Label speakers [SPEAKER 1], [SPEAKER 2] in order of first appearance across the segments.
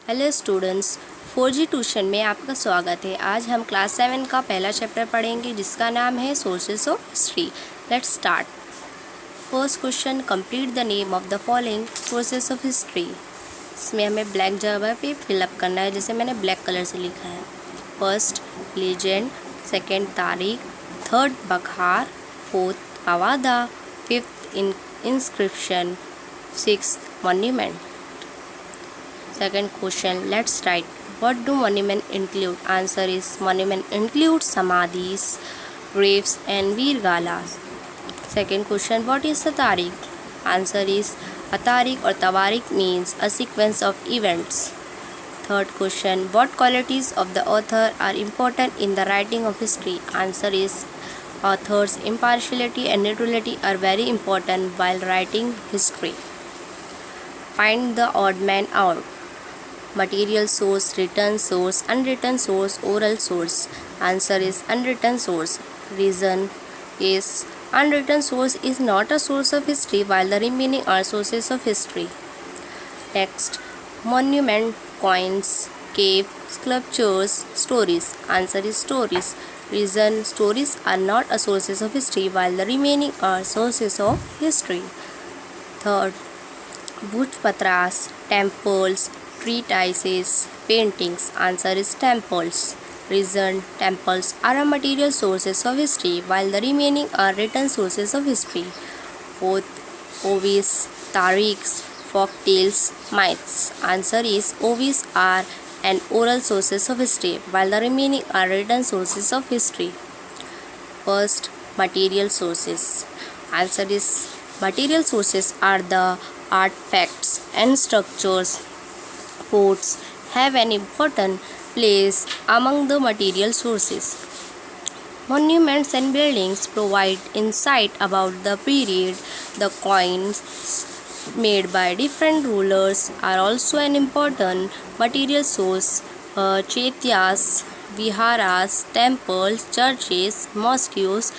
[SPEAKER 1] Hello students, 4G tuition में आपका स्वागत है। आज हम क्लास 7 का पहला चैप्टर पढ़ेंगे जिसका नाम है sources of history. Let's start. First question, complete the name of the following sources of history. इसमें हमें ब्लैक जगह पे फिलअप करना है, जैसे मैंने ब्लैक कलर से लिखा है। फर्स्ट लेजेंड, सेकेंड तारीख, थर्ड बखार, fourth Avaada, fifth inscription, sixth monument. Second question, let's write. What do monument include? Answer is monument include samadhis, graves and veergalas. Second question, what is a tariq? Answer is a tariq or tawarik means a sequence of events. Third question, what qualities of the author are important in the writing of history? Answer is author's impartiality and neutrality are very important while writing history. Find the odd man out. Material source, written source, unwritten source, oral source. Answer is unwritten source. Reason is unwritten source is not a source of history while the remaining are sources of history. Next, monument, coins, cave, sculptures, stories. Answer is stories. Reason, stories are not a sources of history while the remaining are sources of history. Third, bhujpatras, temples, treatises, paintings. Answer is temples. Reason, temples are a material sources of history while the remaining are written sources of history. Fourth, ovis, tarikhs, folk tales, myths. Answer is ovis are an oral sources of history while the remaining are written sources of history. First, material sources. Answer is material sources are the artifacts and structures. Forts have an important place among the material sources. Monuments and buildings provide insight about the period. The coins made by different rulers are also an important material source. Chaityas, viharas, temples, churches, mosques,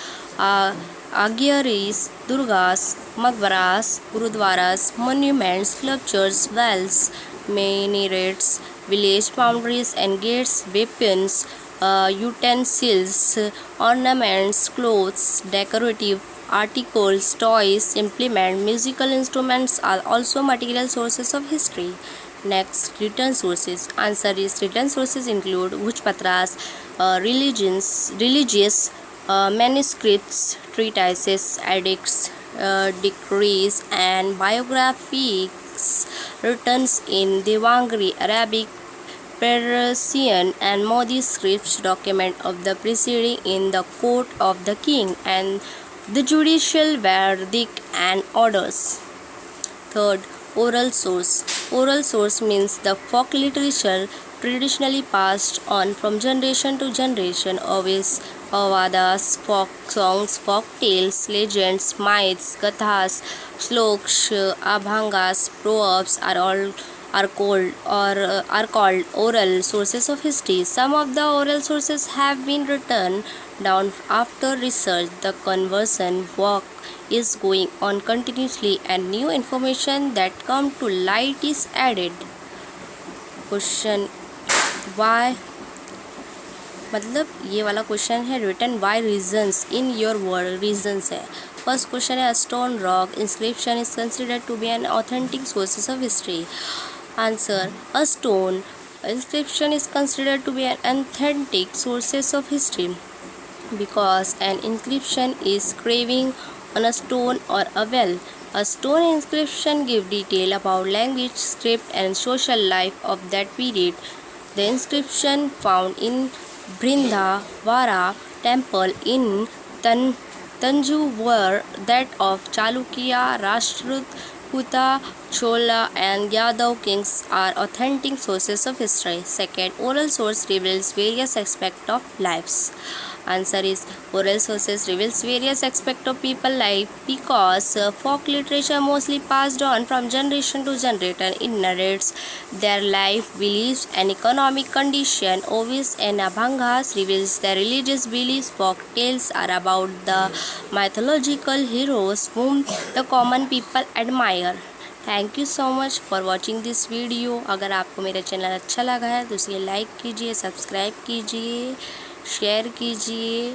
[SPEAKER 1] agyaris, durgas, maqbaras, gurudwaras, monuments, sculptures, wells, minarets, village boundaries and gates, weapons, utensils, ornaments, clothes, decorative articles, toys, implements, musical instruments are also material sources of history. Next, written sources. Answer is written sources include bhujpatras, religious manuscripts, treatises, edicts, decrees and biographies written in Devanagari, Arabic, Persian and Modi scripts document of the proceeding in the court of the king and the judicial verdict and orders. Third, oral source. Oral source means the folk literature traditionally passed on from generation to generation. Always avadas, folk songs, folk tales, legends, myths, kathas, shloks, abhangas, proverbs are called oral sources of history. Some of the oral sources have been written down after research. The conversion work is going on continuously and new information that come to light is added. Question Y, मतलब ये वाला question है written by reasons in your word, reasons है। First question है stone rock inscription is considered to be an authentic sources of history. Answer, a stone inscription is considered to be an authentic sources of history because an inscription is carving on a stone or a well. A stone inscription gives detail about language, script and social life of that period. The inscription found in Brindavara temple in Tanjore, that of Chalukya, Rashtrakuta, Chola and Yadav kings are authentic sources of history. Second, oral source reveals various aspects of lives. Answer is oral sources reveals various aspects of people life because folk literature mostly passed on from generation to generation. It narrates their life, beliefs and economic condition. Ovis and Abhangas reveals their religious beliefs. Folk tales are about the mythological heroes whom the common people admire. Thank you so much for watching this video. अगर आपको मेरा channel अच्छा लगा है तो इसे like कीजिए, subscribe कीजिए, शेयर कीजिए।